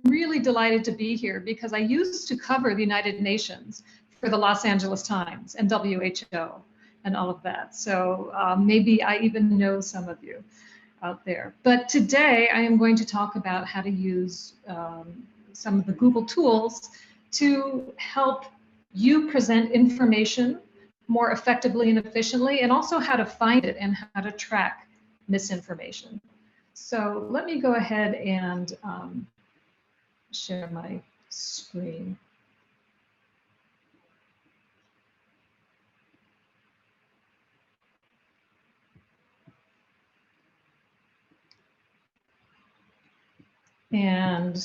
really delighted to be here because I used to cover the United Nations for the Los Angeles Times and WHO and all of that. So maybe I even know some of you out there. But today I am going to talk about how to use some of the Google tools to help you present information more effectively and efficiently, and also how to find it and how to track misinformation. So let me go ahead and share my screen. And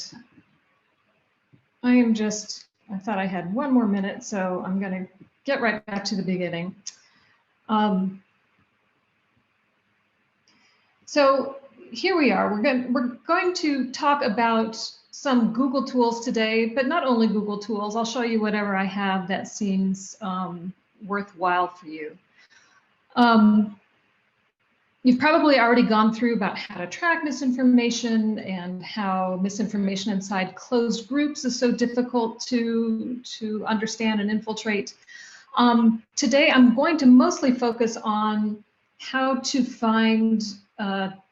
I thought I had one more minute, so I'm going to get right back to the beginning. So here we are. We're going to talk about some Google tools today, but not only Google tools. I'll show you whatever I have that seems worthwhile for you. You've probably already gone through about how to track misinformation and how misinformation inside closed groups is so difficult to understand and infiltrate. Today, I'm going to mostly focus on how to find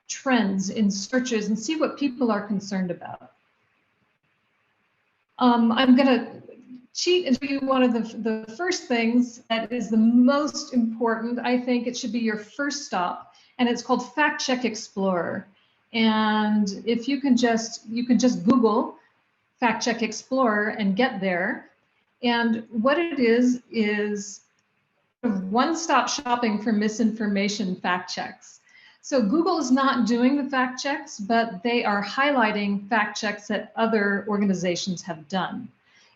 trends in searches and see what people are concerned about. I'm going to cheat and show you one of the first things that is the most important. I think it should be your first stop. And it's called Fact Check Explorer. And if you can just Google Fact Check Explorer and get there. And what it is one-stop shopping for misinformation fact checks. So Google is not doing the fact checks, but they are highlighting fact checks that other organizations have done.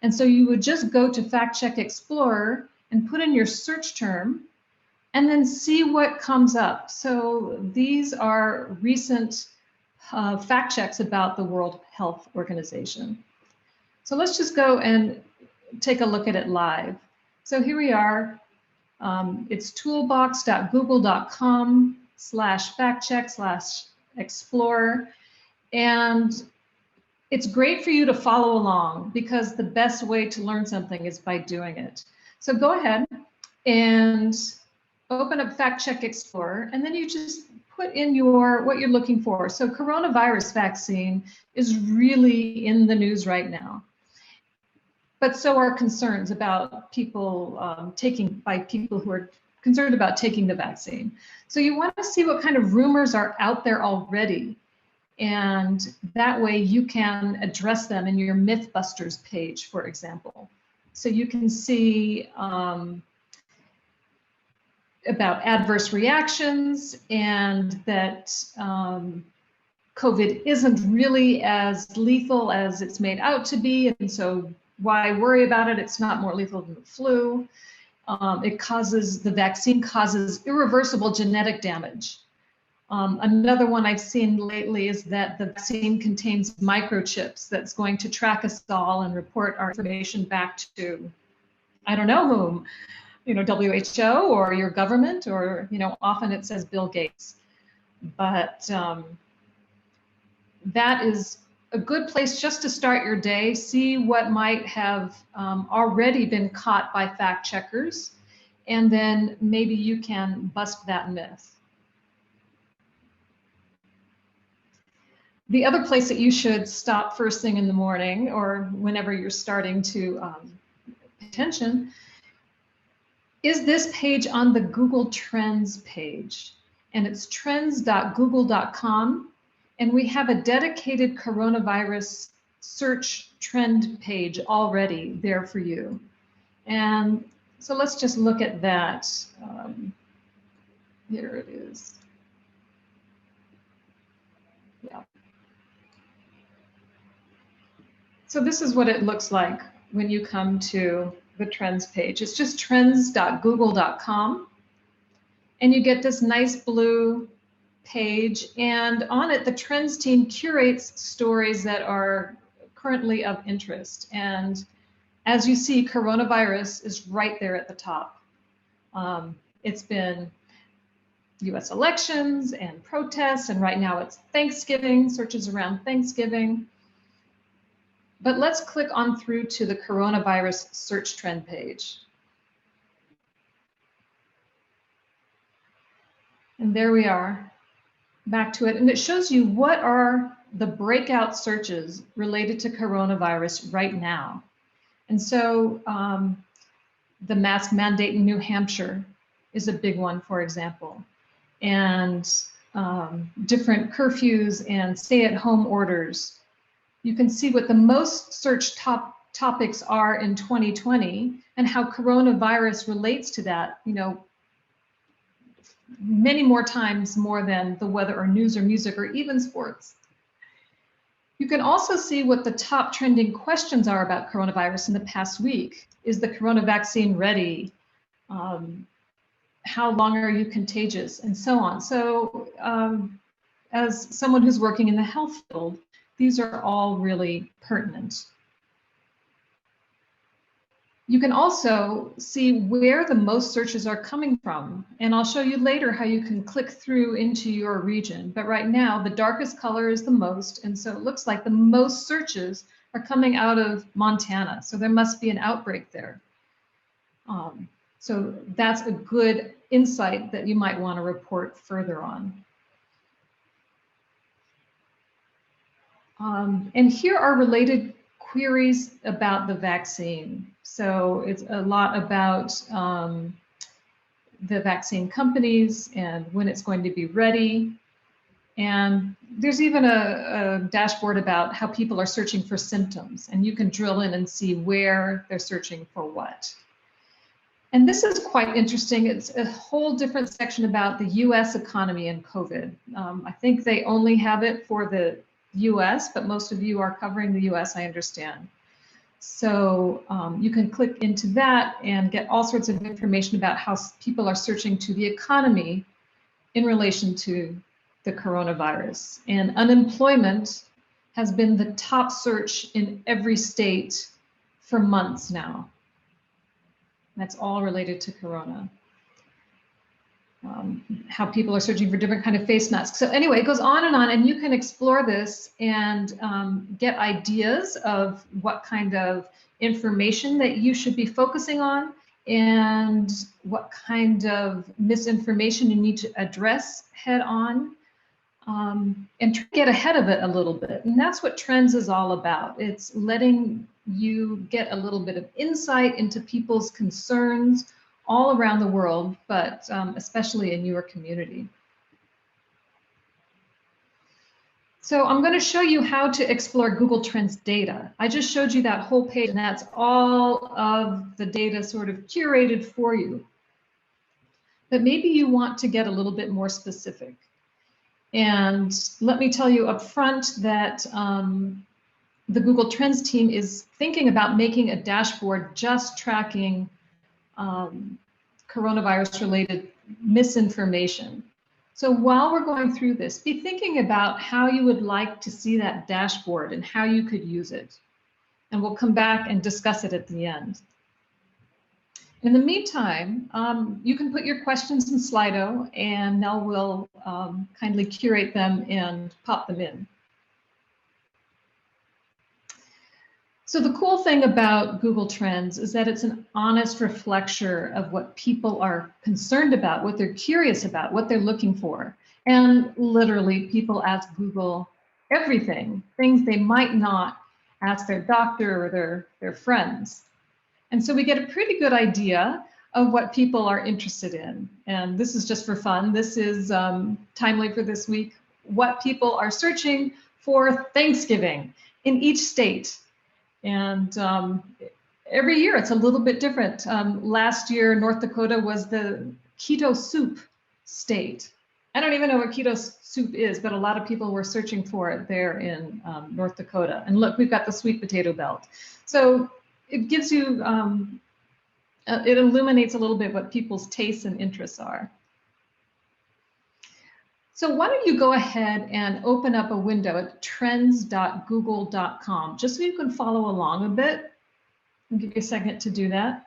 And so you would just go to Fact Check Explorer and put in your search term, and then see what comes up. So these are recent fact checks about the World Health Organization. So let's just go and take a look at it live. So here we are. It's toolbox.google.com/factcheck/explorer. And it's great for you to follow along because the best way to learn something is by doing it. So go ahead and open up Fact Check Explorer, and then you just put in what you're looking for. So coronavirus vaccine is really in the news right now. But so are concerns about people people who are concerned about taking the vaccine. So you want to see what kind of rumors are out there already. And that way you can address them in your Mythbusters page, for example. So you can see about adverse reactions and that COVID isn't really as lethal as it's made out to be. And so why worry about it? It's not more lethal than the flu. The vaccine causes irreversible genetic damage. Another one I've seen lately is that the vaccine contains microchips that's going to track us all and report our information back to, I don't know whom. WHO or your government, or, often it says Bill Gates. But that is a good place just to start your day, see what might have already been caught by fact checkers, and then maybe you can bust that myth. The other place that you should stop first thing in the morning or whenever you're starting to pay attention is this page on the Google Trends page. And it's trends.google.com. And we have a dedicated coronavirus search trend page already there for you. And so let's just look at that. Here it is. Yeah. So this is what it looks like when you come to the trends page. It's just trends.google.com. And you get this nice blue page, and on it, the trends team curates stories that are currently of interest. And as you see, coronavirus is right there at the top. It's been US elections and protests, and right now it's Thanksgiving, searches around Thanksgiving. But let's click on through to the coronavirus search trend page. And there we are, back to it. And it shows you what are the breakout searches related to coronavirus right now. And so the mask mandate in New Hampshire is a big one, for example. And different curfews and stay-at-home orders. You can see what the most searched topics are in 2020 and how coronavirus relates to that, you know, many more times more than the weather or news or music or even sports. You can also see what the top trending questions are about coronavirus in the past week. Is the corona vaccine ready? How long are you contagious? And so on. So as someone who's working in the health field, these are all really pertinent. You can also see where the most searches are coming from. And I'll show you later how you can click through into your region. But right now, the darkest color is the most. And so it looks like the most searches are coming out of Montana. So there must be an outbreak there. So that's a good insight that you might want to report further on. And here are related queries about the vaccine. So it's a lot about the vaccine companies and when it's going to be ready. And there's even a dashboard about how people are searching for symptoms, and you can drill in and see where they're searching for what. And this is quite interesting. It's a whole different section about the US economy and COVID. I think they only have it for the US, but most of you are covering the US, I understand. So you can click into that and get all sorts of information about how people are searching to the economy in relation to the coronavirus. And unemployment has been the top search in every state for months now. That's all related to corona. How people are searching for different kind of face masks. So anyway, it goes on, and you can explore this and get ideas of what kind of information that you should be focusing on and what kind of misinformation you need to address head on, and try to get ahead of it a little bit. And that's what Trends is all about. It's letting you get a little bit of insight into people's concerns all around the world, but especially in your community. So I'm going to show you how to explore Google Trends data. I just showed you that whole page, and that's all of the data sort of curated for you. But maybe you want to get a little bit more specific. And let me tell you up front that the Google Trends team is thinking about making a dashboard just tracking coronavirus-related misinformation. So while we're going through this, be thinking about how you would like to see that dashboard and how you could use it. And we'll come back and discuss it at the end. In the meantime, you can put your questions in Slido, and Nell will kindly curate them and pop them in. So the cool thing about Google Trends is that it's an honest reflection of what people are concerned about, what they're curious about, what they're looking for. And literally, people ask Google everything, things they might not ask their doctor or their friends. And so we get a pretty good idea of what people are interested in. And this is just for fun. This is timely for this week. What people are searching for Thanksgiving in each state. And every year it's a little bit different. Last year, North Dakota was the keto soup state. I don't even know what keto soup is, but a lot of people were searching for it there in North Dakota. And look, we've got the sweet potato belt. So it gives you, it illuminates a little bit what people's tastes and interests are. So why don't you go ahead and open up a window at trends.google.com, just so you can follow along a bit. I'll give you a second to do that.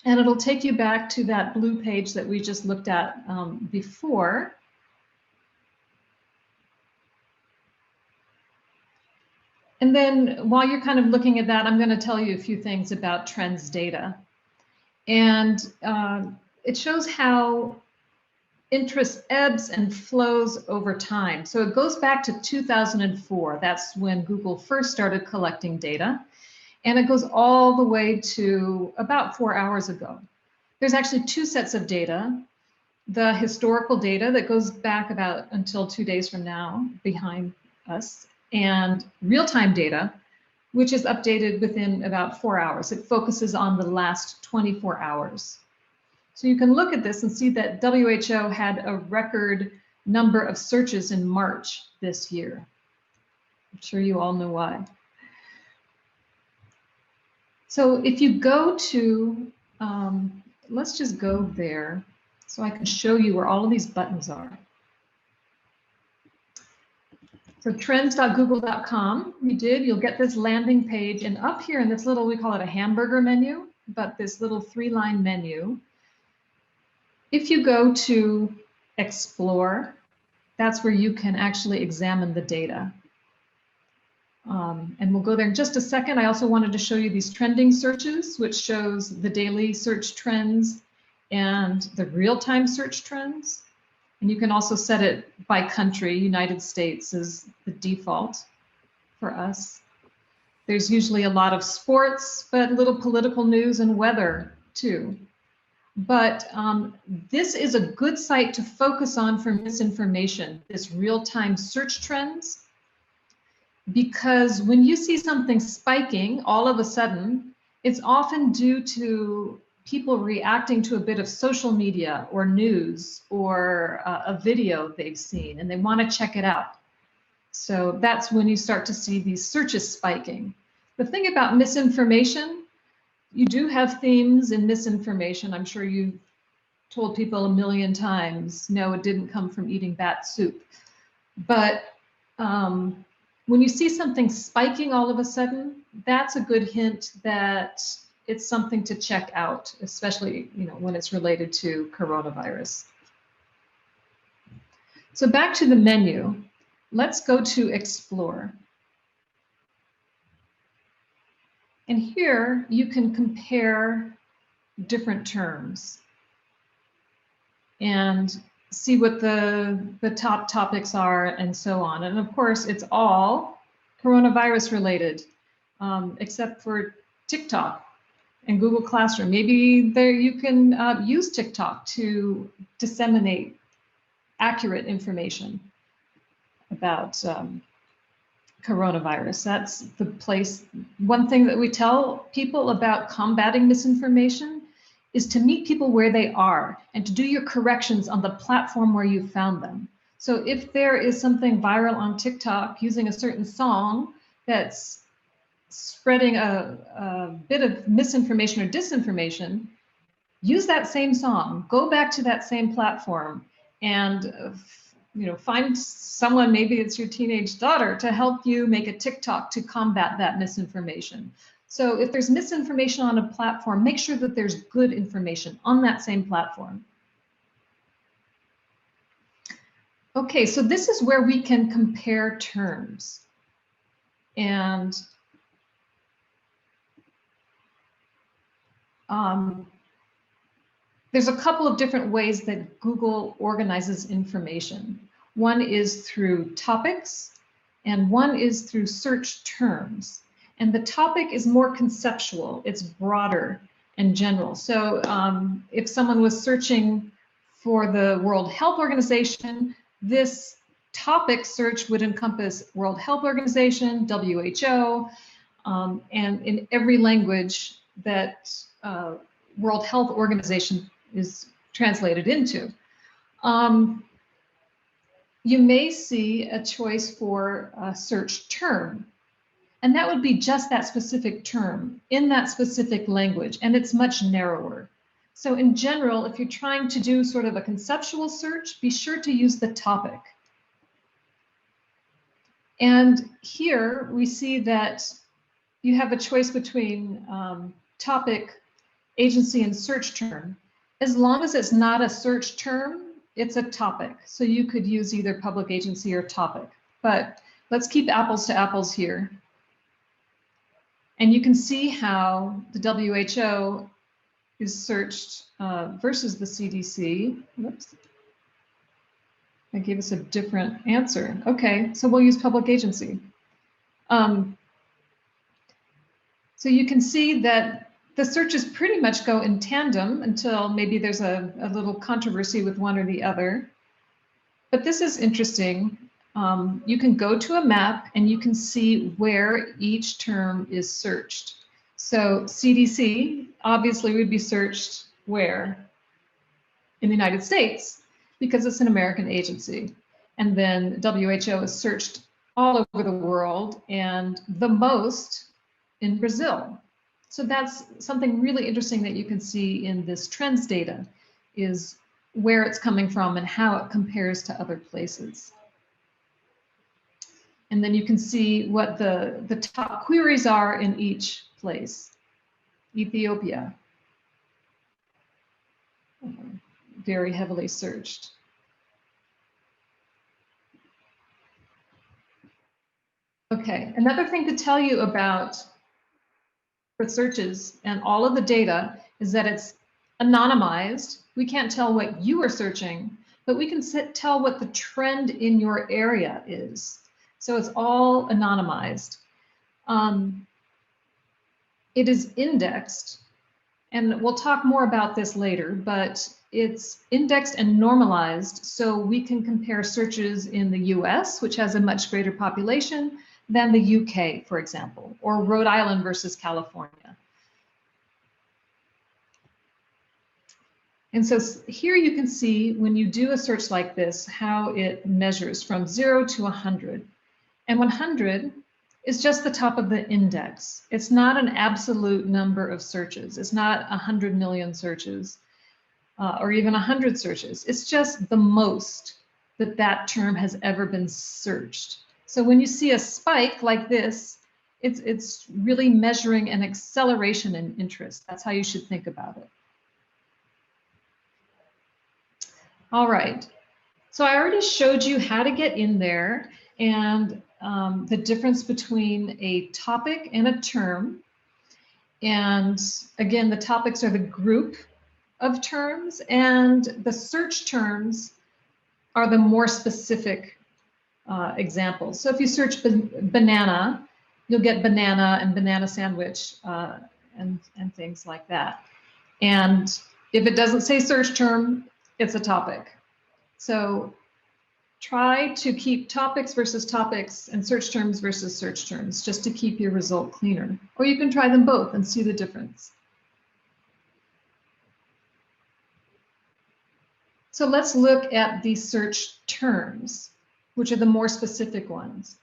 And it'll take you back to that blue page that we just looked at before. And then while you're kind of looking at that, I'm going to tell you a few things about trends data. And it shows how interest ebbs and flows over time. So it goes back to 2004. That's when Google first started collecting data. And it goes all the way to about 4 hours ago. There's actually two sets of data. The historical data that goes back about until 2 days from now behind us, and real-time data, which is updated within about 4 hours. It focuses on the last 24 hours. So you can look at this and see that WHO had a record number of searches in March this year. I'm sure you all know why. So if you go to, let's just go there so I can show you where all of these buttons are. So trends.google.com, you'll get this landing page, and up here in this little, we call it a hamburger menu, but this little 3-line menu, if you go to Explore, that's where you can actually examine the data. And we'll go there in just a second. I also wanted to show you these trending searches, which shows the daily search trends and the real-time search trends. And you can also set it by country. United States is the default for us. There's usually a lot of sports, but little political news and weather too. But this is a good site to focus on for misinformation, this real-time search trends, because when you see something spiking all of a sudden, it's often due to people reacting to a bit of social media or news or a video they've seen and they want to check it out. So that's when you start to see these searches spiking. The thing about misinformation, you do have themes in misinformation. I'm sure you've told people a million times, no, it didn't come from eating bat soup. But when you see something spiking all of a sudden, that's a good hint that it's something to check out, especially when it's related to coronavirus. So back to the menu, let's go to Explore. And here you can compare different terms and see what the top topics are and so on. And of course, it's all coronavirus related, except for TikTok and Google Classroom. Maybe there you can use TikTok to disseminate accurate information about coronavirus. That's the place. One thing that we tell people about combating misinformation is to meet people where they are and to do your corrections on the platform where you found them. So if there is something viral on TikTok using a certain song that's spreading a bit of misinformation or disinformation, use that same song, go back to that same platform and find someone, maybe it's your teenage daughter, to help you make a TikTok to combat that misinformation. So if there's misinformation on a platform, make sure that there's good information on that same platform. Okay, so this is where we can compare terms. And there's a couple of different ways that Google organizes information. One is through topics, and one is through search terms. And the topic is more conceptual, it's broader and general. So if someone was searching for the World Health Organization, this topic search would encompass World Health Organization, WHO, and in every language that World Health Organization is translated into. You may see a choice for a search term, and that would be just that specific term in that specific language, and it's much narrower. So in general, if you're trying to do sort of a conceptual search, be sure to use the topic. And here we see that you have a choice between topic, agency, and search term. As long as it's not a search term, it's a topic. So you could use either public agency or topic. But let's keep apples to apples here. And you can see how the WHO is searched versus the CDC. Whoops. I gave us a different answer. Okay, so we'll use public agency. So you can see that the searches pretty much go in tandem until maybe there's a little controversy with one or the other. But this is interesting. You can go to a map and you can see where each term is searched. So CDC obviously would be searched where? In the United States, because it's an American agency. And then WHO is searched all over the world, and the most in Brazil. So that's something really interesting that you can see in this trends data, is where it's coming from and how it compares to other places. And then you can see what the top queries are in each place. Ethiopia, very heavily searched. Okay, another thing to tell you about for searches and all of the data is that it's anonymized. We can't tell what you are searching, but we can tell what the trend in your area is. So it's all anonymized. It is indexed, and we'll talk more about this later, but it's indexed and normalized so we can compare searches in the US, which has a much greater population, than the UK, for example, or Rhode Island versus California. And so here you can see when you do a search like this, how it measures from 0 to 100. And 100 is just the top of the index. It's not an absolute number of searches. It's not 100 million searches or even 100 searches. It's just the most that term has ever been searched. So when you see a spike like this, it's really measuring an acceleration in interest. That's how you should think about it. All right, so I already showed you how to get in there and the difference between a topic and a term. And again, the topics are the group of terms, and the search terms are the more specific examples. So if you search banana, you'll get banana and banana sandwich and things like that. And if it doesn't say search term, it's a topic. So try to keep topics versus topics and search terms versus search terms, just to keep your result cleaner. Or you can try them both and see the difference. So let's look at the search terms, which are the more specific ones.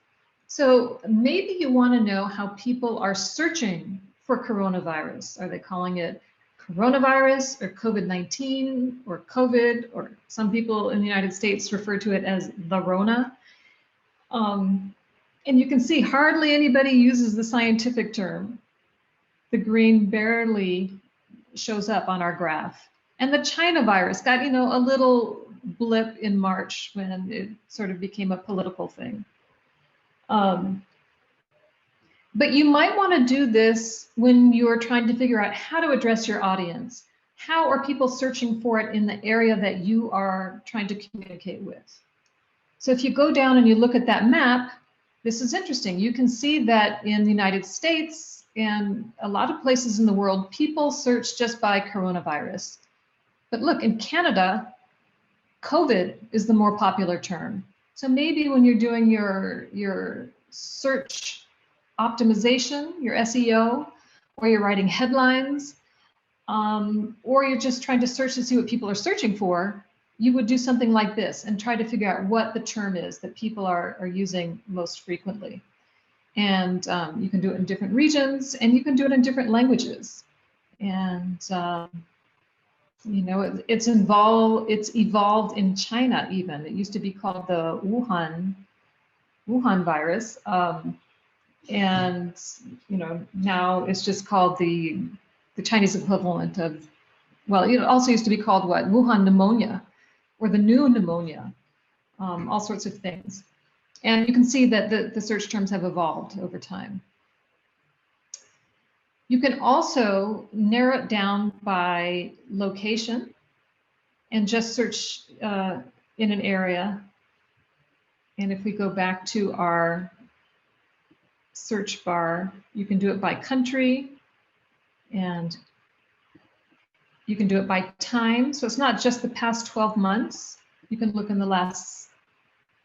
So maybe you want to know how people are searching for coronavirus. Are they calling it coronavirus or COVID-19 or COVID, or some people in the United States refer to it as the Rona? And you can see hardly anybody uses the scientific term. The green barely shows up on our graph. And the China virus got, you know, a little blip in March when it sort of became a political thing. But you might want to do this when you're trying to figure out how to address your audience. How are people searching for it in the area that you are trying to communicate with? So if you go down and you look at that map, this is interesting. You can see that in the United States and a lot of places in the world, people search just by coronavirus. But look, in Canada, COVID is the more popular term. So maybe when you're doing your search optimization, your SEO, or you're writing headlines, or you're just trying to search to see what people are searching for, you would do something like this and try to figure out what the term is that people are using most frequently. And you can do it in different regions, and you can do it in different languages. And you know, it's evolved in China even. It used to be called the Wuhan virus. And you know, now it's just called the Chinese equivalent of, well, it also used to be called what? Wuhan pneumonia, or the new pneumonia, all sorts of things. And you can see that the search terms have evolved over time. You can also narrow it down by location and just search in an area. And if we go back to our search bar, you can do it by country, and you can do it by time. So it's not just the past 12 months. You can look in the last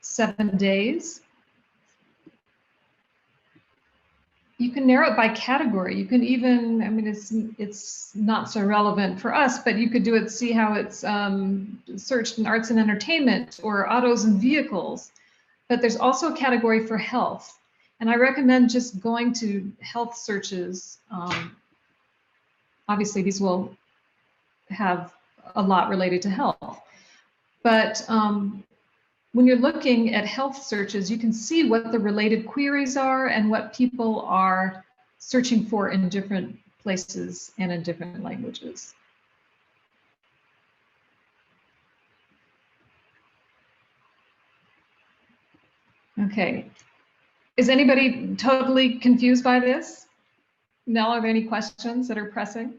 7 days. You can narrow it by category. You can even, I mean, it's not so relevant for us, but you could do it, see how it's searched in arts and entertainment or autos and vehicles. But there's also a category for health. And I recommend just going to health searches. Obviously, these will have a lot related to health. But when you're looking at health searches, you can see what the related queries are and what people are searching for in different places and in different languages. Okay, is anybody totally confused by this? Nell, are there any questions that are pressing?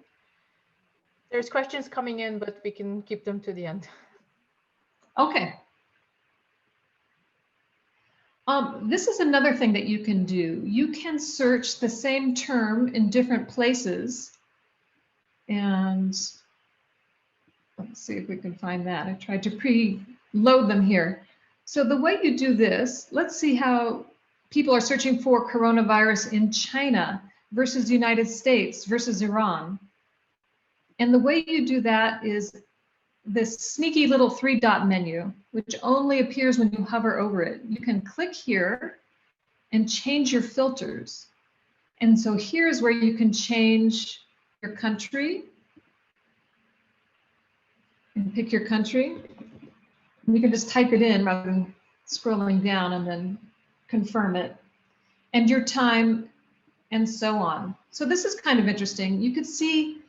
There's questions coming in, but we can keep them to the end. Okay. This is another thing that you can do. You can search the same term in different places. And let's see if we can find that. I tried to pre-load them here. So the way you do this, let's see how people are searching for coronavirus in China versus the United States versus Iran. And the way you do that is this sneaky little 3-dot menu, which only appears when you hover over it. You can click here and change your filters. And so here's where you can change your country and pick your country. And you can just type it in rather than scrolling down and then confirm it. And your time and so on. So this is kind of interesting. You could see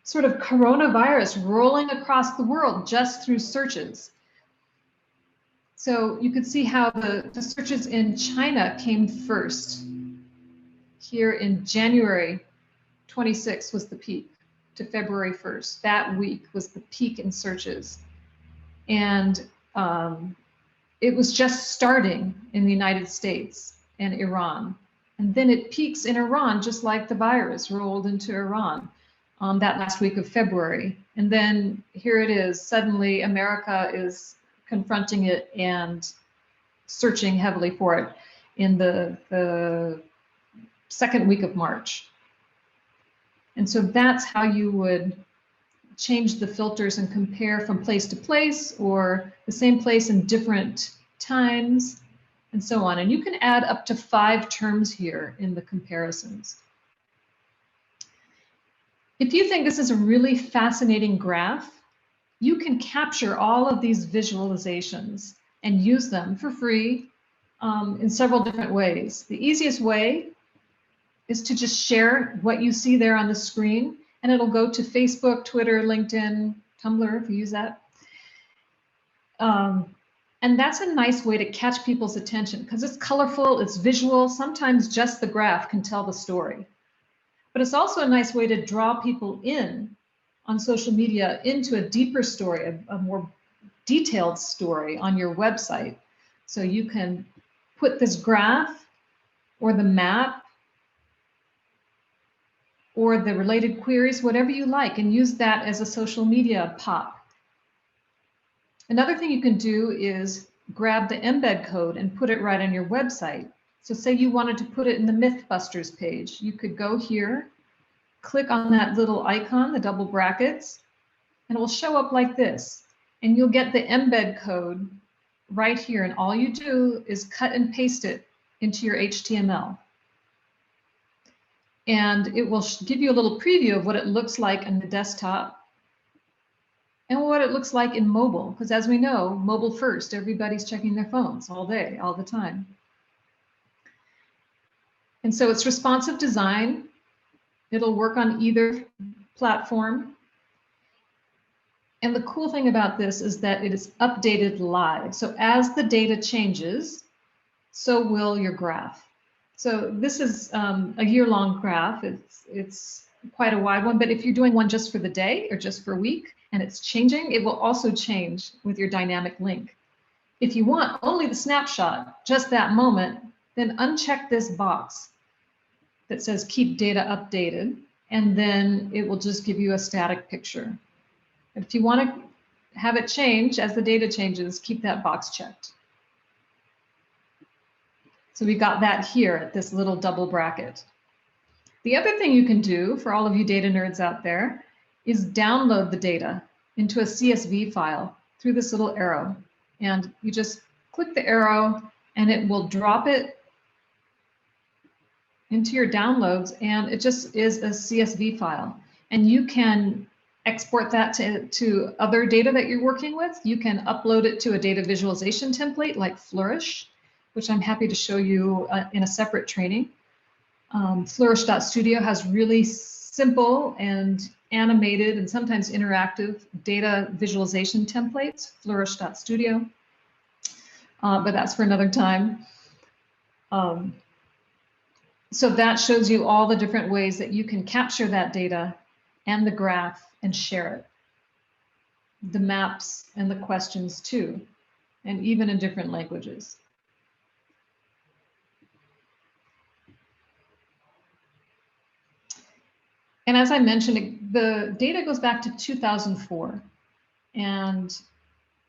sort of coronavirus rolling across the world just through searches. So you could see how the searches in China came first. Here in January 26th was the peak to February 1st. That week was the peak in searches. And it was just starting in the United States and Iran. And then it peaks in Iran, just like the virus rolled into Iran. That last week of February. And then here it is, suddenly America is confronting it and searching heavily for it in the second week of March. And so that's how you would change the filters and compare from place to place or the same place in different times and so on. And you can add up to 5 terms here in the comparisons. If you think this is a really fascinating graph, you can capture all of these visualizations and use them for free in several different ways. The easiest way is to just share what you see there on the screen, and it'll go to Facebook, Twitter, LinkedIn, Tumblr, if you use that. And that's a nice way to catch people's attention because it's colorful, it's visual. Sometimes just the graph can tell the story. But it's also a nice way to draw people in on social media into a deeper story, a more detailed story on your website. So you can put this graph or the map or the related queries, whatever you like, and use that as a social media pop. Another thing you can do is grab the embed code and put it right on your website. So say you wanted to put it in the Mythbusters page, you could go here, click on that little icon, the double brackets, and it will show up like this. And you'll get the embed code right here. And all you do is cut and paste it into your HTML. And it will give you a little preview of what it looks like on the desktop and what it looks like in mobile. Because as we know, mobile first, everybody's checking their phones all day, all the time. And so it's responsive design. It'll work on either platform. And the cool thing about this is that it is updated live. So as the data changes, so will your graph. So this is a year-long graph. It's quite a wide one, but if you're doing one just for the day or just for a week and it's changing, it will also change with your dynamic link. If you want only the snapshot, just that moment, then uncheck this box that says keep data updated, and then it will just give you a static picture. But if you want to have it change as the data changes, keep that box checked. So we got that here at this little double bracket. The other thing you can do for all of you data nerds out there is download the data into a CSV file through this little arrow. And you just click the arrow and it will drop it into your downloads, and it just is a CSV file. And you can export that to other data that you're working with. You can upload it to a data visualization template like Flourish, which I'm happy to show you in a separate training. Flourish.studio has really simple and animated and sometimes interactive data visualization templates, Flourish.studio, but that's for another time. So that shows you all the different ways that you can capture that data and the graph and share it. The maps and the questions too, and even in different languages. And as I mentioned, the data goes back to 2004. And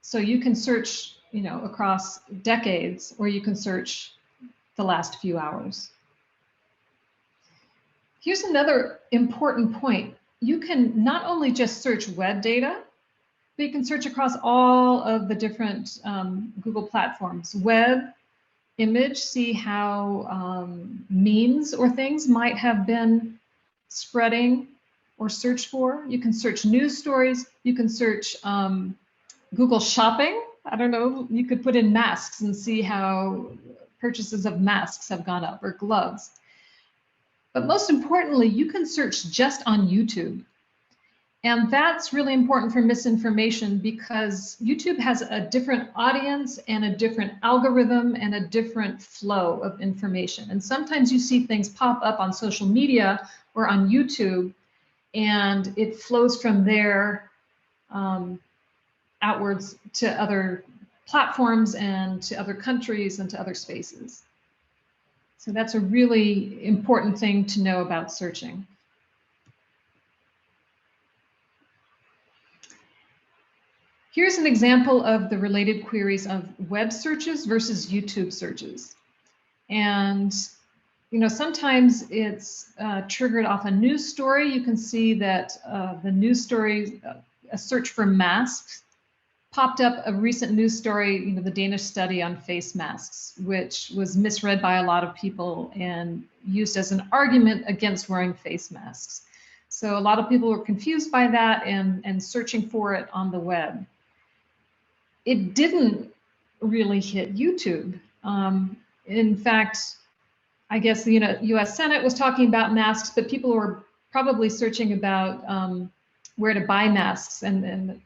so you can search, across decades, or you can search the last few hours. Here's another important point. You can not only just search web data, but you can search across all of the different Google platforms. Web, image, see how memes or things might have been spreading or searched for. You can search news stories. You can search Google Shopping. I don't know, you could put in masks and see how purchases of masks have gone up, or gloves. But most importantly, you can search just on YouTube. And that's really important for misinformation, because YouTube has a different audience and a different algorithm and a different flow of information. And sometimes you see things pop up on social media or on YouTube, and it flows from there outwards to other platforms and to other countries and to other spaces. So that's a really important thing to know about searching. Here's an example of the related queries of web searches versus YouTube searches. And sometimes it's triggered off a news story. You can see that the news story, a search for masks, popped up a recent news story, the Danish study on face masks, which was misread by a lot of people and used as an argument against wearing face masks. So a lot of people were confused by that and searching for it on the web. It didn't really hit YouTube. In fact, I guess the US Senate was talking about masks, but people were probably searching about where to buy masks and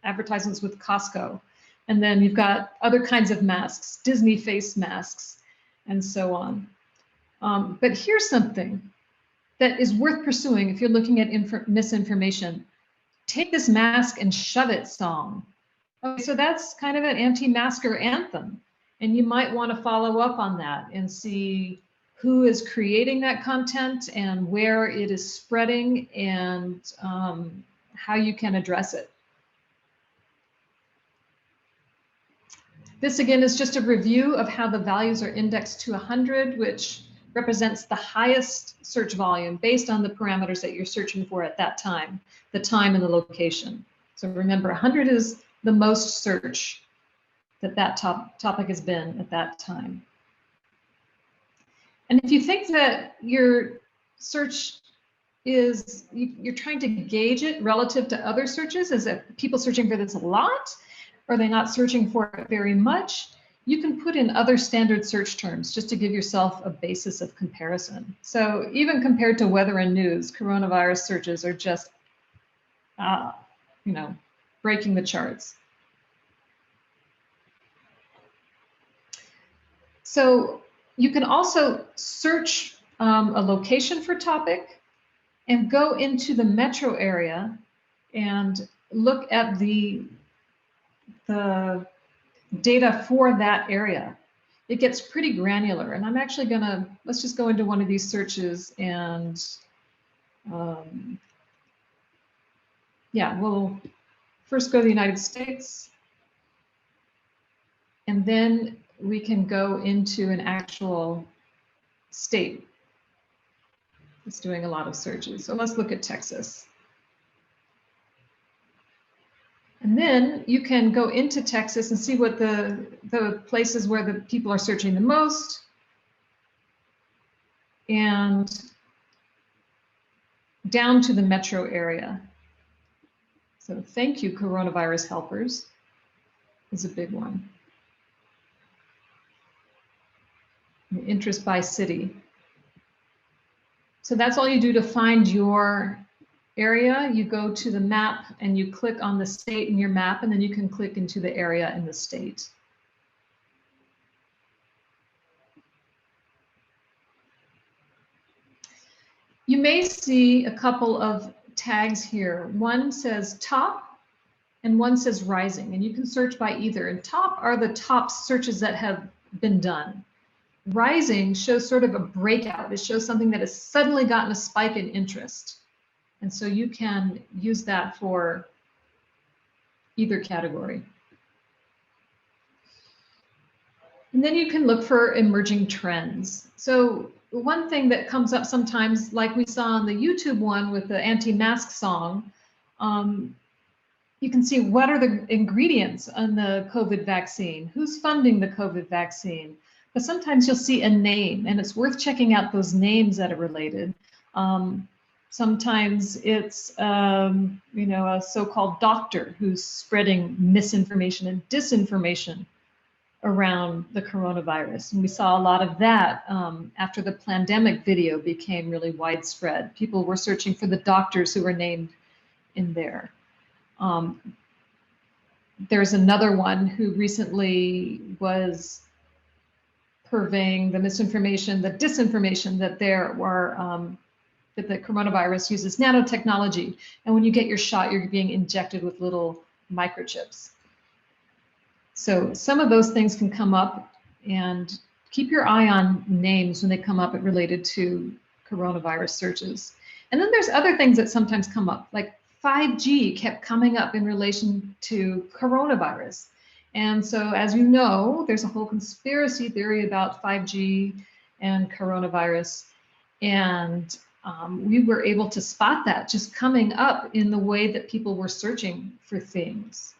advertisements with Costco. And then you've got other kinds of masks, Disney face masks, and so on. But here's something that is worth pursuing if you're looking at misinformation. Take this mask and shove it song. Okay, so that's kind of an anti-masker anthem. And you might want to follow up on that and see who is creating that content and where it is spreading, and how you can address it. This again is just a review of how the values are indexed to 100, which represents the highest search volume based on the parameters that you're searching for at that time, the time and the location. So remember, 100 is the most search that topic has been at that time. And if you think that your search is, you're trying to gauge it relative to other searches, is it people searching for this a lot? Are they not searching for it very much? You can put in other standard search terms just to give yourself a basis of comparison. So even compared to weather and news, coronavirus searches are just, breaking the charts. So You can also search a location for topic and go into the metro area and look at the data for that area. It gets pretty granular, and I'm actually gonna, let's just go into one of these searches and yeah, we'll first go to the United States, and then we can go into an actual state. It's doing a lot of searches. So let's look at Texas. And then you can go into Texas and see what the places where the people are searching the most. And down to the metro area. So thank you, coronavirus helpers, is a big one. Interest by city. So that's all you do to find your area. You go to the map and you click on the state in your map, and then you can click into the area in the state. You may see a couple of tags here. One says top and one says rising, and you can search by either. And top are the top searches that have been done. Rising shows sort of a breakout. It shows something that has suddenly gotten a spike in interest. And so you can use that for either category. And then you can look for emerging trends. So one thing that comes up sometimes, like we saw on the YouTube one with the anti-mask song, you can see what are the ingredients in the COVID vaccine, who's funding the COVID vaccine. But sometimes you'll see a name, and it's worth checking out those names that are related. Sometimes it's you know, a so-called doctor who's spreading misinformation and disinformation around the coronavirus. And we saw a lot of that after the pandemic video became really widespread. People were searching for the doctors who were named in there. There's another one who recently was purveying the misinformation, the disinformation that there were, that the coronavirus uses nanotechnology. And when you get your shot, you're being injected with little microchips. So some of those things can come up, and keep your eye on names when they come up related to coronavirus searches. And then there's other things that sometimes come up, like 5G kept coming up in relation to coronavirus. And so, as you know, there's a whole conspiracy theory about 5G and coronavirus. And we were able to spot that just coming up in the way that people were searching for things.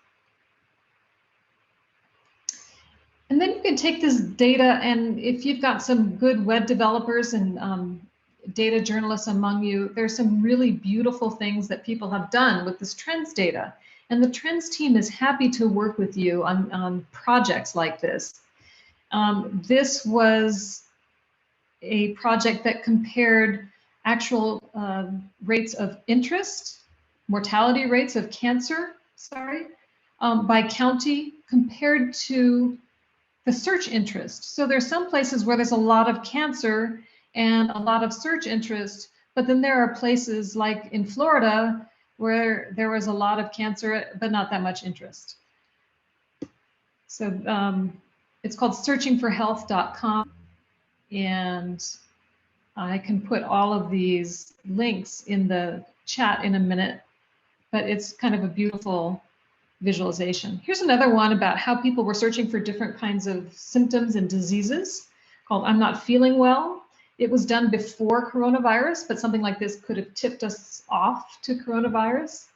And then you can take this data, and if you've got some good web developers and data journalists among you, there's some really beautiful things that people have done with this trends data. And the trends team is happy to work with you on projects like this. This was a project that compared actual rates of interest, mortality rates of cancer, by county compared to the search interest. So there's some places where there's a lot of cancer and a lot of search interest, but then there are places like in Florida where there was a lot of cancer, but not that much interest. So it's called searchingforhealth.com, and I can put all of these links in the chat in a minute, but it's kind of a beautiful visualization. Here's another one about how people were searching for different kinds of symptoms and diseases called I'm Not Feeling Well. It was done before coronavirus, but something like this could have tipped us off to coronavirus.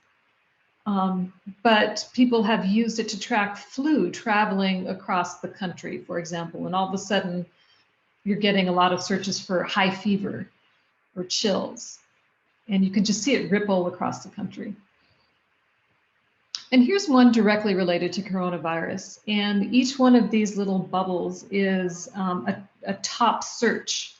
But people have used it to track flu traveling across the country, for example, and all of a sudden you're getting a lot of searches for high fever or chills, and you can just see it ripple across the country. And here's one directly related to coronavirus, and each one of these little bubbles is a top search.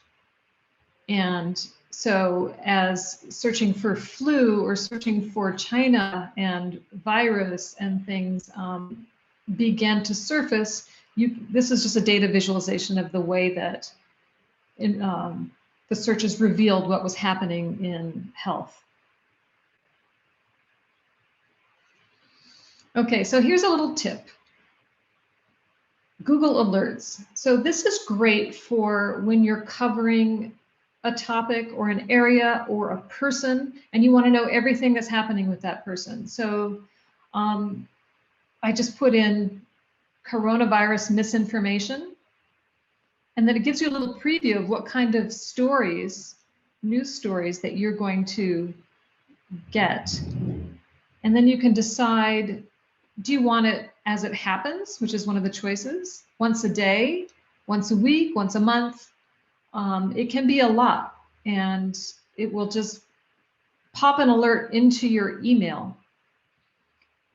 And so as searching for flu or searching for China and virus and things began to surface, this is just a data visualization of the way that the searches revealed what was happening in health. Okay, so here's a little tip. Google Alerts. So this is great for when you're covering a topic or an area or a person, and you want to know everything that's happening with that person. So I just put in coronavirus misinformation, and then it gives you a little preview of what kind of stories, news stories, that you're going to get. And then you can decide, do you want it as it happens, which is one of the choices, once a day, once a week, once a month. It can be a lot, and it will just pop an alert into your email.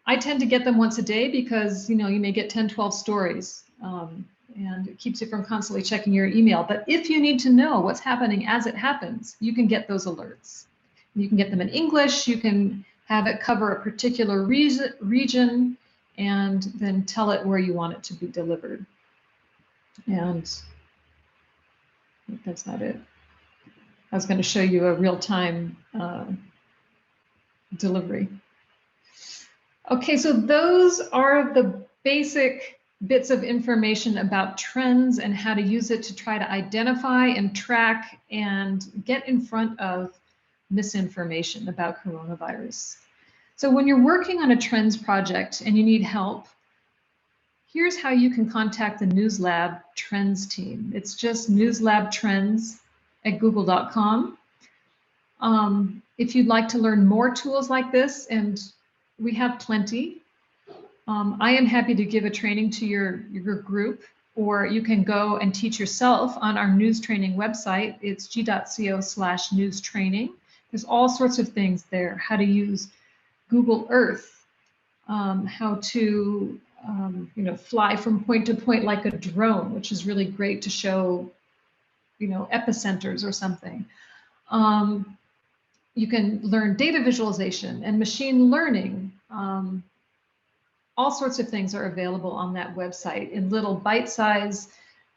I tend to get them once a day because, you know, you may get 10, 12 stories, and it keeps you from constantly checking your email. But if you need to know what's happening as it happens, you can get those alerts. You can get them in English. You can have it cover a particular region, and then tell it where you want it to be delivered. And that's not it. I was going to show you a real-time delivery. Okay, so those are the basic bits of information about trends and how to use it to try to identify and track and get in front of misinformation about coronavirus. So when you're working on a trends project and you need help, here's how you can contact the NewsLab Trends team. It's just newslabtrends@google.com. If you'd like to learn more tools like this, and we have plenty, I am happy to give a training to your group, or you can go and teach yourself on our news training website. It's g.co/news training. There's all sorts of things there, how to use Google Earth, how to you know, fly from point to point like a drone, which is really great to show, you know, epicenters or something. You can learn data visualization and machine learning. All sorts of things are available on that website in little bite-size,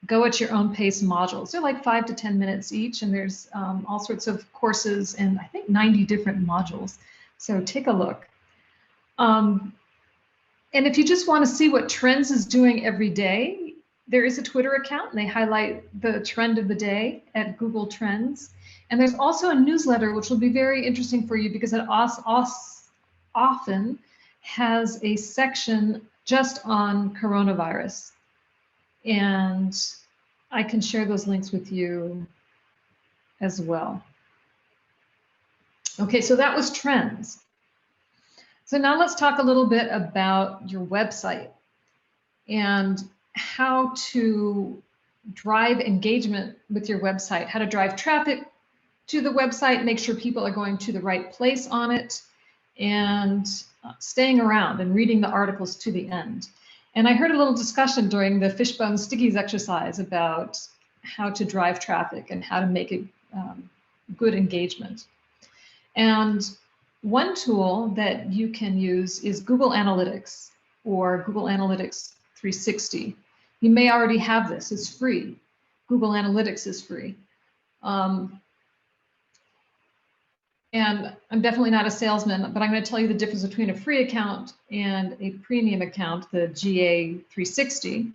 go at your own pace modules. They're like 5 to 10 minutes each, and there's all sorts of courses and I think 90 different modules. So take a look. And if you just want to see what Trends is doing every day, there is a Twitter account, and they highlight the trend of the day at Google Trends. And there's also a newsletter, which will be very interesting for you because it often has a section just on coronavirus. And I can share those links with you as well. Okay, so that was Trends. So now let's talk a little bit about your website and how to drive engagement with your website, how to drive traffic to the website, make sure people are going to the right place on it, and staying around and reading the articles to the end. And I heard a little discussion during the Fishbone Stickies exercise about how to drive traffic and how to make it good engagement. And one tool that you can use is Google Analytics or Google Analytics 360. You may already have this, it's free. Google Analytics is free. And I'm definitely not a salesman, but I'm going to tell you the difference between a free account and a premium account, the GA 360.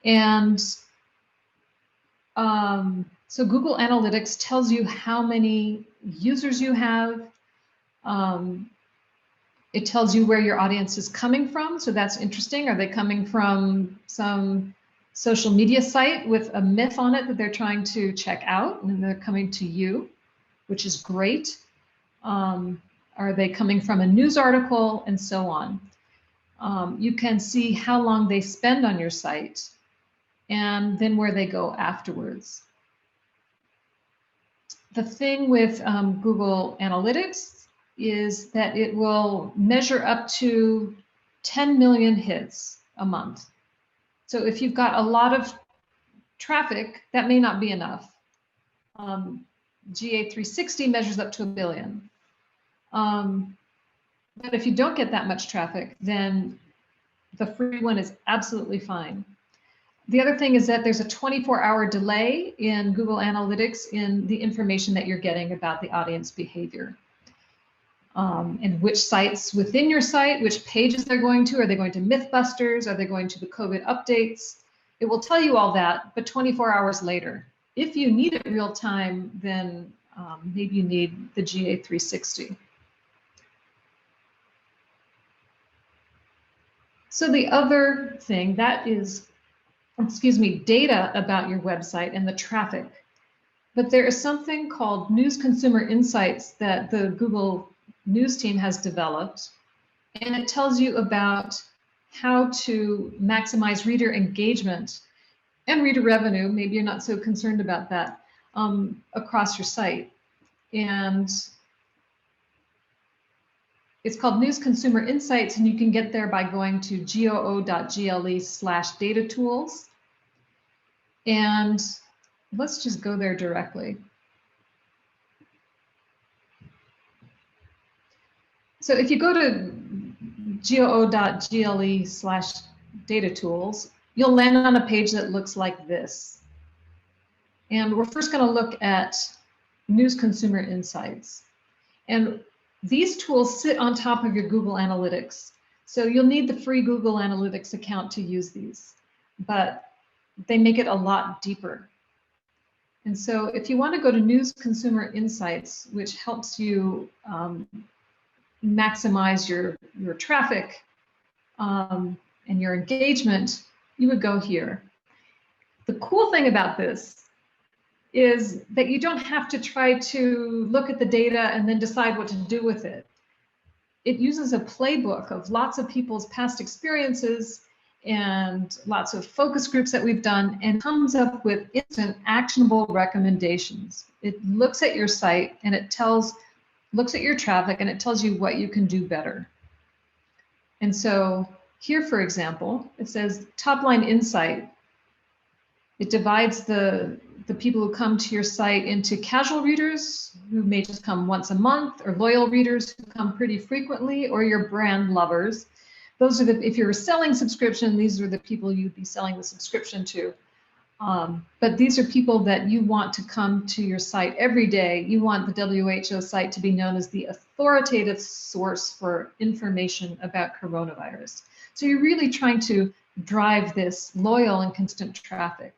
And so Google Analytics tells you how many users you have. It tells you where your audience is coming from, so that's interesting. Are they coming from some social media site with a myth on it that they're trying to check out, and they're coming to you, which is great? Are they coming from a news article, and so on? You can see how long they spend on your site, and then where they go afterwards. The thing with Google Analytics is that it will measure up to 10 million hits a month. So if you've got a lot of traffic, that may not be enough. GA360 measures up to 1 billion. But if you don't get that much traffic, then the free one is absolutely fine. The other thing is that there's a 24-hour delay in Google Analytics in the information that you're getting about the audience behavior. And which sites within your site, which pages they're going to. Are they going to Mythbusters? Are they going to the COVID updates? It will tell you all that, but 24 hours later. If you need it real time, then maybe you need the GA360. So the other thing that is, excuse me, data about your website and the traffic. But there is something called News Consumer Insights that the Google News team has developed, and it tells you about how to maximize reader engagement and reader revenue. Maybe you're not so concerned about that across your site. And it's called News Consumer Insights, and you can get there by going to goo.gle/datatools. And let's just go there directly. So if you go to goo.gle/datatools, you'll land on a page that looks like this. And we're first going to look at News Consumer Insights. And these tools sit on top of your Google Analytics. So you'll need the free Google Analytics account to use these, but they make it a lot deeper. And so if you want to go to News Consumer Insights, which helps you maximize your traffic and your engagement, you would go here. The cool thing about this is that you don't have to try to look at the data and then decide what to do with it. It uses a playbook of lots of people's past experiences and lots of focus groups that we've done, and comes up with instant actionable recommendations. It looks at your site and it looks at your traffic and it tells you what you can do better. And so here, for example, it says top line insight. It divides the people who come to your site into casual readers who may just come once a month, or loyal readers who come pretty frequently, or your brand lovers. Those are if you're selling subscription, these are the people you'd be selling the subscription to. But these are people that you want to come to your site every day. You want the WHO site to be known as the authoritative source for information about coronavirus. So you're really trying to drive this loyal and constant traffic.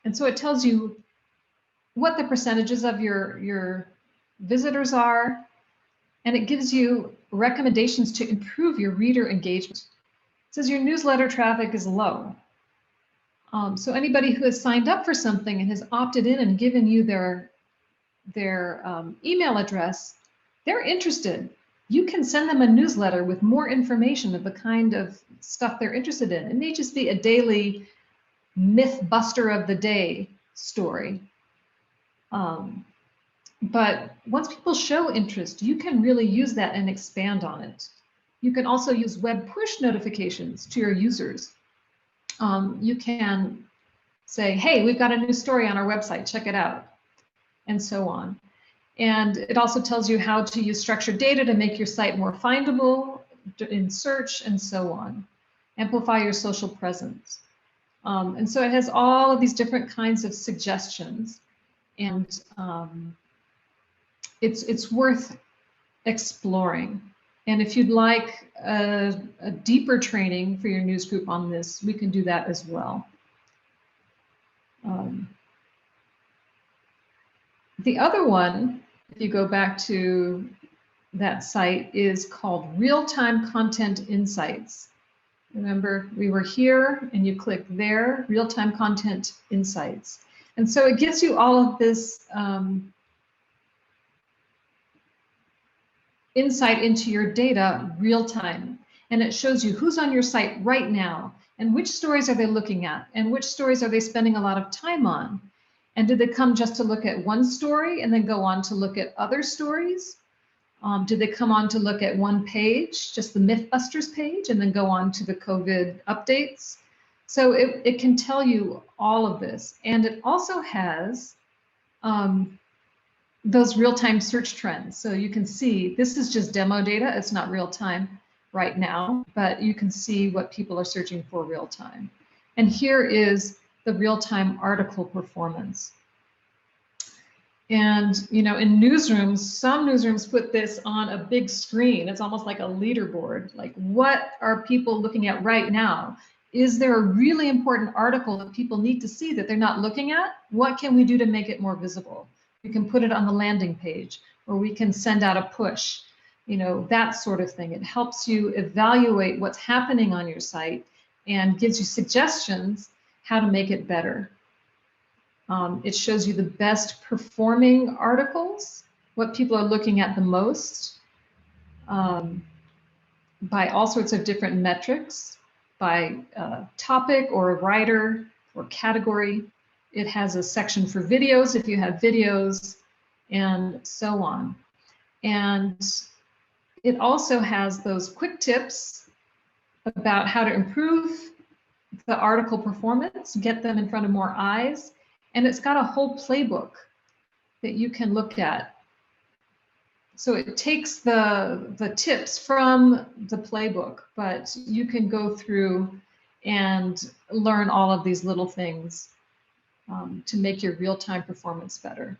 And so it tells you what the percentages of your visitors are, and it gives you recommendations to improve your reader engagement. It says your newsletter traffic is low. So anybody who has signed up for something and has opted in and given you their email address, they're interested. You can send them a newsletter with more information of the kind of stuff they're interested in. It may just be a daily myth buster of the day story. But once people show interest, you can really use that and expand on it. You can also use web push notifications to your users. You can say, hey, we've got a new story on our website, check it out, and so on. And it also tells you how to use structured data to make your site more findable in search and so on. Amplify your social presence. And so it has all of these different kinds of suggestions, and it's worth exploring. And if you'd like a deeper training for your news group on this, we can do that as well. The other one, if you go back to that site, is called Real-Time Content Insights. Remember, we were here and you click there, Real-Time Content Insights. And so it gives you all of this insight into your data real time. And it shows you who's on your site right now and which stories are they looking at and which stories are they spending a lot of time on. And did they come just to look at one story and then go on to look at other stories? Did they come on to look at one page, just the Mythbusters page, and then go on to the COVID updates? So it can tell you all of this. And it also has those real-time search trends. So you can see, this is just demo data. It's not real-time right now, but you can see what people are searching for real-time. And here is the real-time article performance. And, you know, in newsrooms, some newsrooms put this on a big screen. It's almost like a leaderboard. Like, what are people looking at right now? Is there a really important article that people need to see that they're not looking at? What can we do to make it more visible? We can put it on the landing page, or we can send out a push, you know, that sort of thing. It helps you evaluate what's happening on your site and gives you suggestions how to make it better. It shows you the best performing articles, what people are looking at the most, by all sorts of different metrics, by topic or writer or category. It has a section for videos if you have videos, and so on. And it also has those quick tips about how to improve the article performance, get them in front of more eyes. And it's got a whole playbook that you can look at. So it takes the tips from the playbook, but you can go through and learn all of these little things to make your real-time performance better.